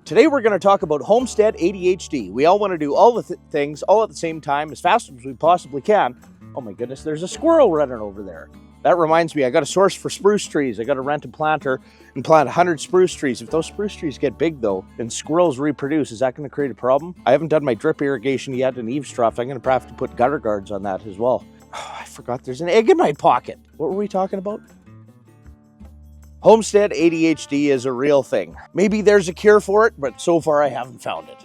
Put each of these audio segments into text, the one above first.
Today we're going to talk about homestead ADHD. We all want to do all the things all at the same time as fast as we possibly can. Oh my goodness, there's a squirrel running over there. That reminds me, I got a source for spruce trees. I got to rent a planter and plant 100 spruce trees. If those spruce trees get big though and squirrels reproduce, is that going to create a problem? I haven't done my drip irrigation yet and eavesdropped. I'm going to have to put gutter guards on that as well. Oh, I forgot there's an egg in my pocket. What were we talking about? Homestead ADHD is a real thing. Maybe there's a cure for it, but so far I haven't found it.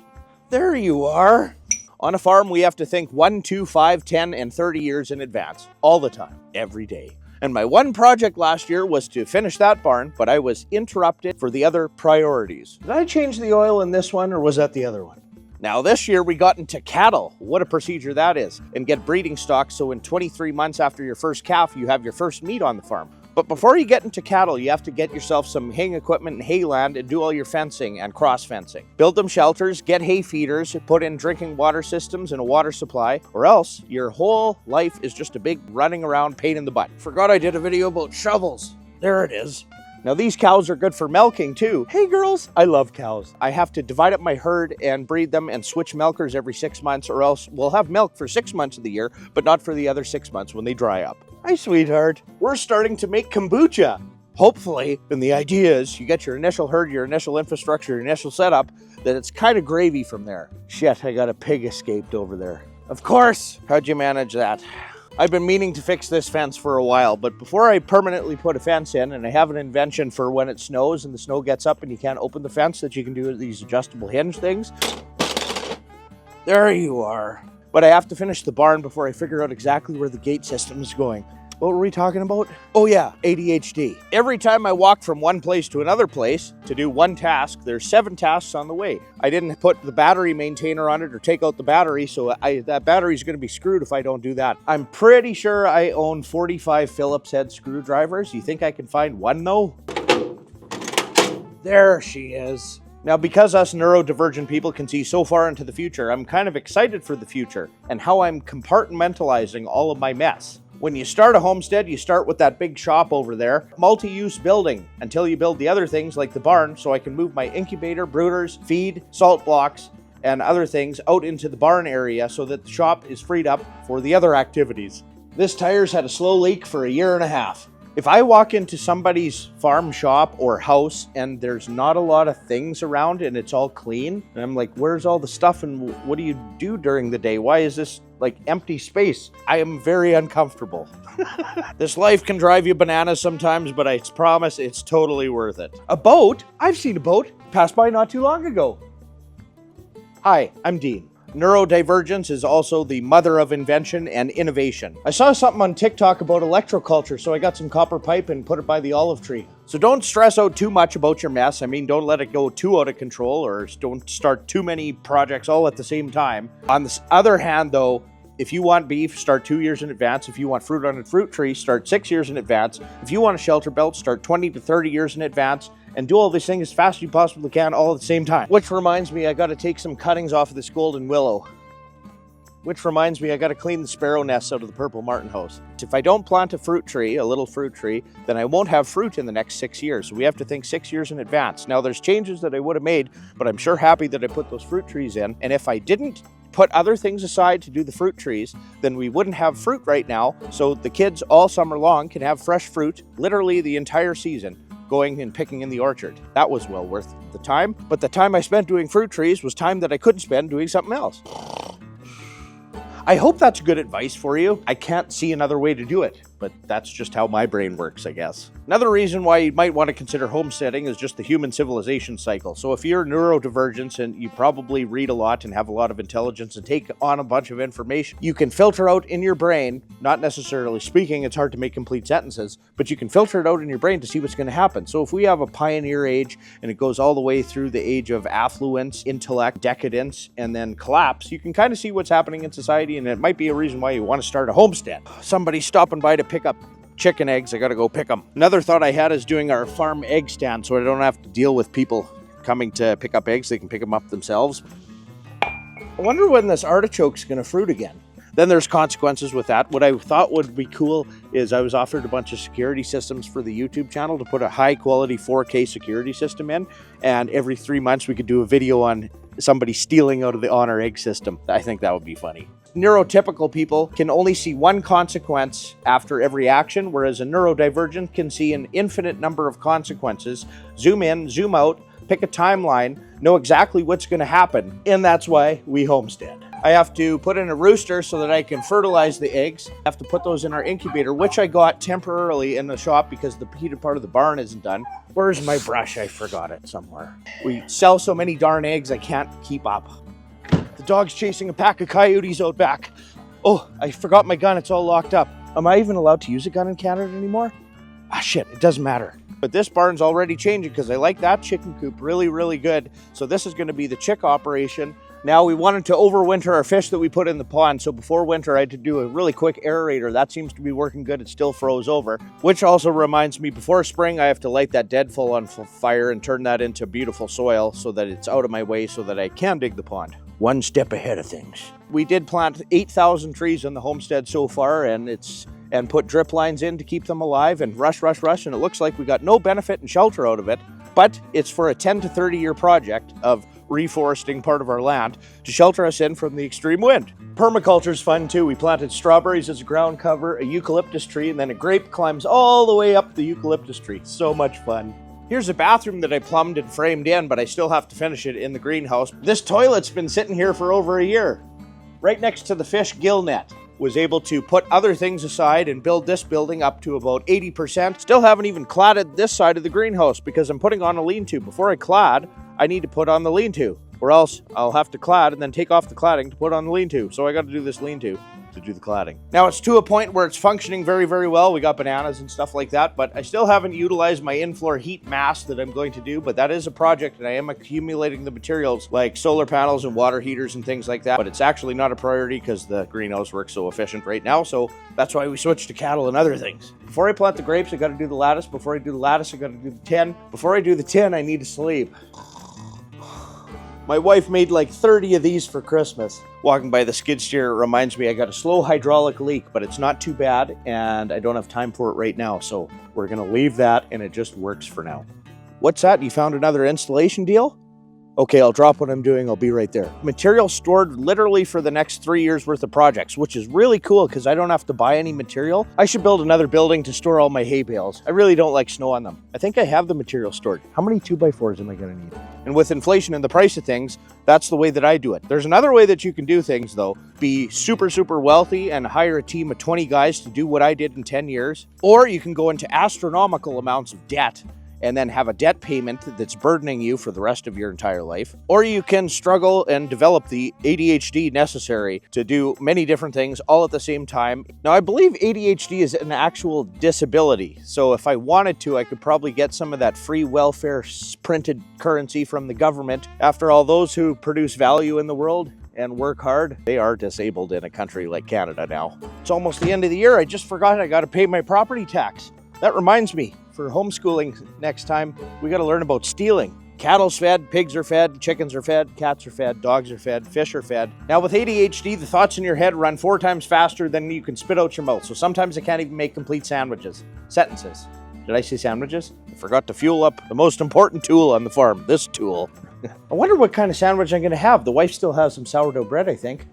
There you are. On a farm, we have to think 1, 2, 5, 10, and 30 years in advance, all the time, every day. And my one project last year was to finish that barn, but I was interrupted for the other priorities. Did I change the oil in this one, or was that the other one? Now this year we got into cattle. What a procedure that is. And get breeding stock so in 23 months after your first calf, you have your first meat on the farm. But before you get into cattle, you have to get yourself some haying equipment and hay land and do all your fencing and cross fencing. Build them shelters, get hay feeders, put in drinking water systems and a water supply, or else your whole life is just a big running around pain in the butt. Forgot I did a video about shovels. There it is. Now these cows are good for milking too. Hey girls, I love cows. I have to divide up my herd and breed them and switch milkers every 6 months, or else we'll have milk for 6 months of the year, but not for the other 6 months when they dry up. Hi, sweetheart. We're starting to make kombucha. Hopefully, and the idea is you get your initial herd, your initial infrastructure, your initial setup, that it's kind of gravy from there. Shit, I got a pig escaped over there. Of course. How'd you manage that? I've been meaning to fix this fence for a while, but before I permanently put a fence in, and I have an invention for when it snows and the snow gets up and you can't open the fence that you can do these adjustable hinge things. There you are. But I have to finish the barn before I figure out exactly where the gate system is going. What were we talking about? Oh yeah, ADHD. Every time I walk from one place to another place to do one task, there's 7 tasks on the way. I didn't put the battery maintainer on it or take out the battery, so that battery's gonna be screwed if I don't do that. I'm pretty sure I own 45 Phillips head screwdrivers. You think I can find one though? There she is. Now, because us neurodivergent people can see so far into the future, I'm kind of excited for the future and how I'm compartmentalizing all of my mess. When you start a homestead, you start with that big shop over there, multi-use building, until you build the other things like the barn, so I can move my incubator, brooders, feed, salt blocks, and other things out into the barn area so that the shop is freed up for the other activities. This tire's had a slow leak for 1.5 years. If I walk into somebody's farm shop or house and there's not a lot of things around and it's all clean, and I'm like, where's all the stuff and what do you do during the day? Why is this like empty space? I am very uncomfortable. This life can drive you bananas sometimes, but I promise it's totally worth it. A boat? I've seen a boat pass by not too long ago. Hi, I'm Dean. Neurodivergence is also the mother of invention and innovation. I saw something on TikTok about electroculture, so I got some copper pipe and put it by the olive tree. So don't stress out too much about your mess. I mean, don't let it go too out of control, or don't start too many projects all at the same time. On the other hand, though, if you want beef, start 2 years in advance. If you want fruit on a fruit tree, start 6 years in advance. If you want a shelter belt, start 20 to 30 years in advance. And do all these things as fast as you possibly can all at the same time. Which reminds me, I got to take some cuttings off of this golden willow. Which reminds me, I got to clean the sparrow nests out of the purple martin house. If I don't plant a fruit tree, a little fruit tree, then I won't have fruit in the next 6 years. So we have to think 6 years in advance. Now there's changes that I would have made, but I'm sure happy that I put those fruit trees in. And if I didn't put other things aside to do the fruit trees, then we wouldn't have fruit right now. So the kids all summer long can have fresh fruit, literally the entire season, going and picking in the orchard. That was well worth the time, but the time I spent doing fruit trees was time that I couldn't spend doing something else. I hope that's good advice for you. I can't see another way to do it, but that's just how my brain works, I guess. Another reason why you might want to consider homesteading is just the human civilization cycle. So if you're neurodivergent and you probably read a lot and have a lot of intelligence and take on a bunch of information, you can filter out in your brain, not necessarily speaking, it's hard to make complete sentences, but you can filter it out in your brain to see what's going to happen. So if we have a pioneer age and it goes all the way through the age of affluence, intellect, decadence, and then collapse, you can kind of see what's happening in society, and it might be a reason why you want to start a homestead. Somebody's stopping by to pick up chicken eggs. I gotta go pick them. Another thought I had is doing our farm egg stand so I don't have to deal with people coming to pick up eggs. They can pick them up themselves. I wonder when this artichoke's gonna fruit again. Then there's consequences with that. What I thought would be cool is I was offered a bunch of security systems for the YouTube channel to put a high quality 4K security system in. And every 3 months we could do a video on somebody stealing out of the honor egg system. I think that would be funny. Neurotypical people can only see one consequence after every action, whereas a neurodivergent can see an infinite number of consequences, zoom in, zoom out, pick a timeline, know exactly what's going to happen, and that's why we homestead. I have to put in a rooster so that I can fertilize the eggs. I have to put those in our incubator, which I got temporarily in the shop because the heated part of the barn isn't done. Where's my brush? I forgot it somewhere. We sell so many darn eggs, I can't keep up. The dog's chasing a pack of coyotes out back. Oh, I forgot my gun. It's all locked up. Am I even allowed to use a gun in Canada anymore? Ah, shit, it doesn't matter. But this barn's already changing because I like that chicken coop really, really good. So this is going to be the chick operation. Now we wanted to overwinter our fish that we put in the pond. So before winter, I had to do a really quick aerator. That seems to be working good. It still froze over, which also reminds me before spring, I have to light that deadfall on fire and turn that into beautiful soil so that it's out of my way so that I can dig the pond. One step ahead of things. We did plant 8,000 trees on the homestead so far, and put drip lines in to keep them alive, and rush, and it looks like we got no benefit and shelter out of it, but it's for a 10 to 30 year project of reforesting part of our land to shelter us in from the extreme wind. Permaculture's fun too. We planted strawberries as a ground cover, a eucalyptus tree, and then a grape climbs all the way up the eucalyptus tree. So much fun. Here's a bathroom that I plumbed and framed in, but I still have to finish it in the greenhouse. This toilet's been sitting here for over a year, right next to the fish gill net. Was able to put other things aside and build this building up to about 80%. Still haven't even cladded this side of the greenhouse because I'm putting on a lean-to. Before I clad, I need to put on the lean-to, or else I'll have to clad and then take off the cladding to put on the lean-to. So I got to do this lean-to do the cladding. Now it's to a point where it's functioning very, very well. We got bananas and stuff like that, but I still haven't utilized my in-floor heat mass that I'm going to do, but that is a project and I am accumulating the materials like solar panels and water heaters and things like that, but it's actually not a priority because the greenhouse works so efficient right now, so that's why we switched to cattle and other things. Before I plant the grapes, I got to do the lattice. Before I do the lattice, I got to do the tin. Before I do the tin, I need to sleep. My wife made like 30 of these for Christmas. Walking by the skid steer reminds me I got a slow hydraulic leak, but it's not too bad and I don't have time for it right now. So we're gonna leave that and it just works for now. What's that? You found another installation deal? Okay, I'll drop what I'm doing. I'll be right there. Material stored literally for the next 3 years worth of projects, which is really cool because I don't have to buy any material. I should build another building to store all my hay bales. I really don't like snow on them. I think I have the material stored. How many 2x4s am I gonna need? And with inflation and the price of things, that's the way that I do it. There's another way that you can do things though. Be super, super wealthy and hire a team of 20 guys to do what I did in 10 years. Or you can go into astronomical amounts of debt and then have a debt payment that's burdening you for the rest of your entire life. Or you can struggle and develop the ADHD necessary to do many different things all at the same time. Now, I believe ADHD is an actual disability. So if I wanted to, I could probably get some of that free welfare printed currency from the government. After all, those who produce value in the world and work hard, they are disabled in a country like Canada now. It's almost the end of the year. I just forgot I got to pay my property tax. That reminds me, for homeschooling next time, we got to learn about stealing. Cattle's fed, pigs are fed, chickens are fed, cats are fed, dogs are fed, fish are fed. Now with ADHD, the thoughts in your head run 4 times faster than you can spit out your mouth. So sometimes I can't even make complete sentences. Did I say sandwiches? I forgot to fuel up the most important tool on the farm, this tool. I wonder what kind of sandwich I'm going to have. The wife still has some sourdough bread, I think.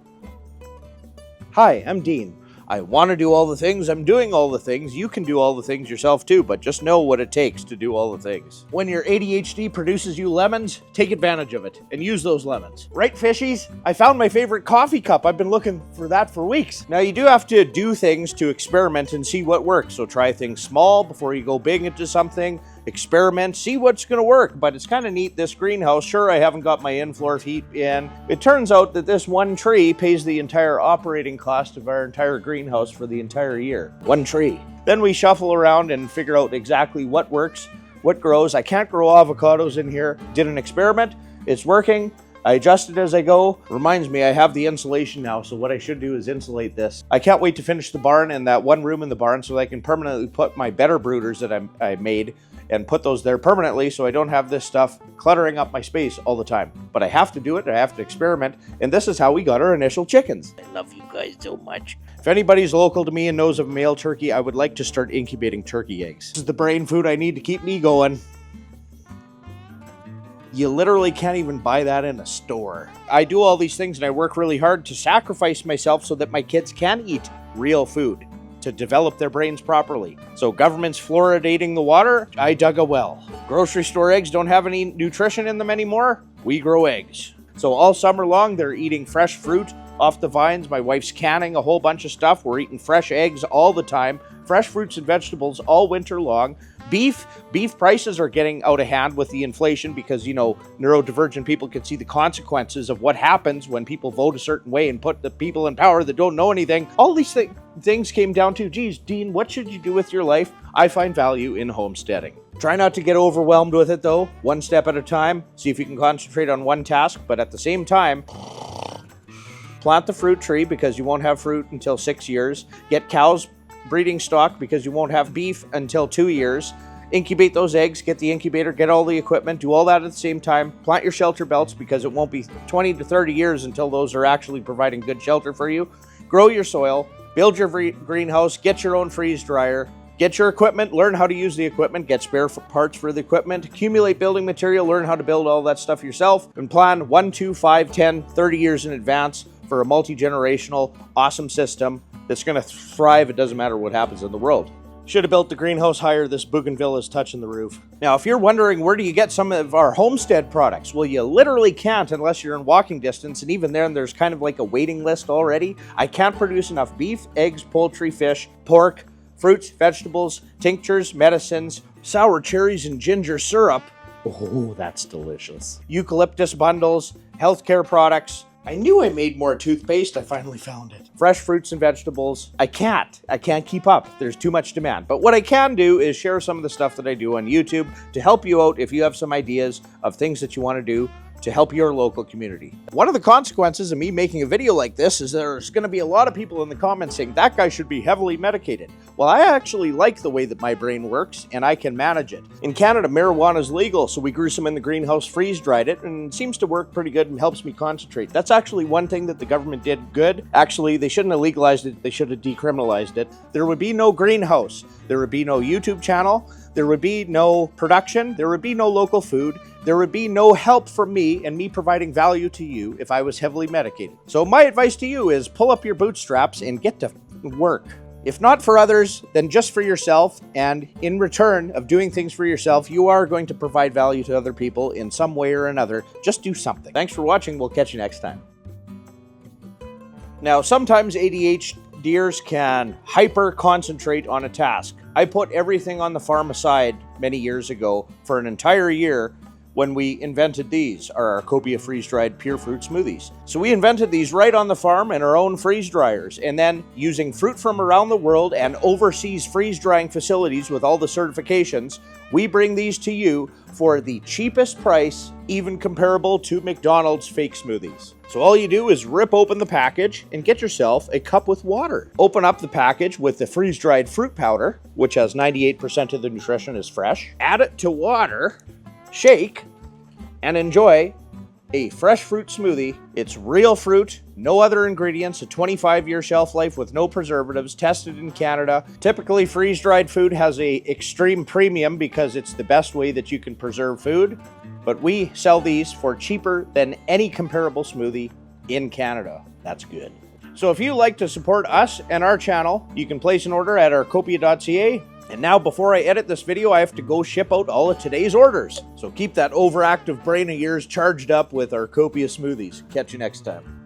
Hi, I'm Dean. I want to do all the things, I'm doing all the things, you can do all the things yourself too, but just know what it takes to do all the things. When your ADHD produces you lemons, take advantage of it and use those lemons. Right, fishies? I found my favorite coffee cup. I've been looking for that for weeks. Now you do have to do things to experiment and see what works, so try things small before you go big into something. Experiment, see what's going to work, but it's kind of neat, this greenhouse. Sure, I haven't got my in-floor heat in. It turns out that this one tree pays the entire operating cost of our entire greenhouse for the entire year. One tree. Then we shuffle around and figure out exactly what works, what grows. I can't grow avocados in here. Did an experiment, it's working. I adjust it as I go. Reminds me, I have the insulation now, so what I should do is insulate this. I can't wait to finish the barn and that one room in the barn so that I can permanently put my better brooders that I made and put those there permanently so I don't have this stuff cluttering up my space all the time. But I have to do it, I have to experiment, and this is how we got our initial chickens. I love you guys so much. If anybody's local to me and knows of a male turkey, I would like to start incubating turkey eggs. This is the brain food I need to keep me going. You literally can't even buy that in a store. I do all these things and I work really hard to sacrifice myself so that my kids can eat real food, to develop their brains properly. So government's fluoridating the water, I dug a well. Grocery store eggs don't have any nutrition in them anymore, we grow eggs. So all summer long, they're eating fresh fruit off the vines. My wife's canning a whole bunch of stuff. We're eating fresh eggs all the time, fresh fruits and vegetables all winter long. Beef prices are getting out of hand with the inflation because, you know, neurodivergent people can see the consequences of what happens when people vote a certain way and put the people in power that don't know anything. All these things came down to, geez, Dean, what should you do with your life? I find value in homesteading. Try not to get overwhelmed with it though, one step at a time. See if you can concentrate on one task, but at the same time, plant the fruit tree because you won't have fruit until 6 years. Get cows breeding stock because you won't have beef until 2 years. Incubate those eggs, get the incubator, get all the equipment, do all that at the same time. Plant your shelter belts because it won't be 20 to 30 years until those are actually providing good shelter for you. Grow your soil, build your greenhouse, get your own freeze dryer, get your equipment, learn how to use the equipment, get spare parts for the equipment, accumulate building material, learn how to build all that stuff yourself, and plan 1, 2, 5, 10, 30 years in advance for a multi-generational, awesome system that's going to thrive. It doesn't matter what happens in the world. Should have built the greenhouse higher. This bougainvillea is touching the roof. Now, if you're wondering where do you get some of our homestead products, well, you literally can't unless you're in walking distance, and even then there's kind of like a waiting list already. I can't produce enough beef, eggs, poultry, fish, pork, fruits, vegetables, tinctures, medicines, sour cherries, and ginger syrup. Oh, that's delicious. Eucalyptus bundles, healthcare products. I knew I made more toothpaste. I finally found it. Fresh fruits and vegetables. I can't keep up. There's too much demand. But what I can do is share some of the stuff that I do on YouTube to help you out if you have some ideas of things that you want to do to help your local community. One of the consequences of me making a video like this is there's going to be a lot of people in the comments saying that guy should be heavily medicated. Well, I actually like the way that my brain works and I can manage it. In Canada, marijuana is legal, so we grew some in the greenhouse, freeze-dried it, and it seems to work pretty good and helps me concentrate. That's actually one thing that the government did good. Actually, they shouldn't have legalized it, they should have decriminalized it. There would be no greenhouse, there would be no YouTube channel, there would be no production, there would be no local food, there would be no help from me and me providing value to you if I was heavily medicated. So my advice to you is pull up your bootstraps and get to work. If not for others, then just for yourself, and in return of doing things for yourself, you are going to provide value to other people in some way or another. Just do something. Thanks for watching. We'll catch you next time. Now, sometimes ADHDers can hyper-concentrate on a task. I put everything on the farm aside many years ago for an entire year when we invented these, our Copia freeze-dried pure fruit smoothies. So we invented these right on the farm in our own freeze dryers, and then using fruit from around the world and overseas freeze drying facilities with all the certifications, we bring these to you for the cheapest price, even comparable to McDonald's fake smoothies. So all you do is rip open the package and get yourself a cup with water. Open up the package with the freeze-dried fruit powder, which has 98% of the nutrition is fresh. Add it to water, shake, and enjoy a fresh fruit smoothie. It's real fruit, no other ingredients, a 25-year shelf life with no preservatives, tested in Canada. Typically, freeze-dried food has an extreme premium because it's the best way that you can preserve food, but we sell these for cheaper than any comparable smoothie in Canada. That's good. So if you like to support us and our channel, you can place an order at our copia.ca. And now, before I edit this video, I have to go ship out all of today's orders. So keep that overactive brain of yours charged up with our Copia smoothies. Catch you next time.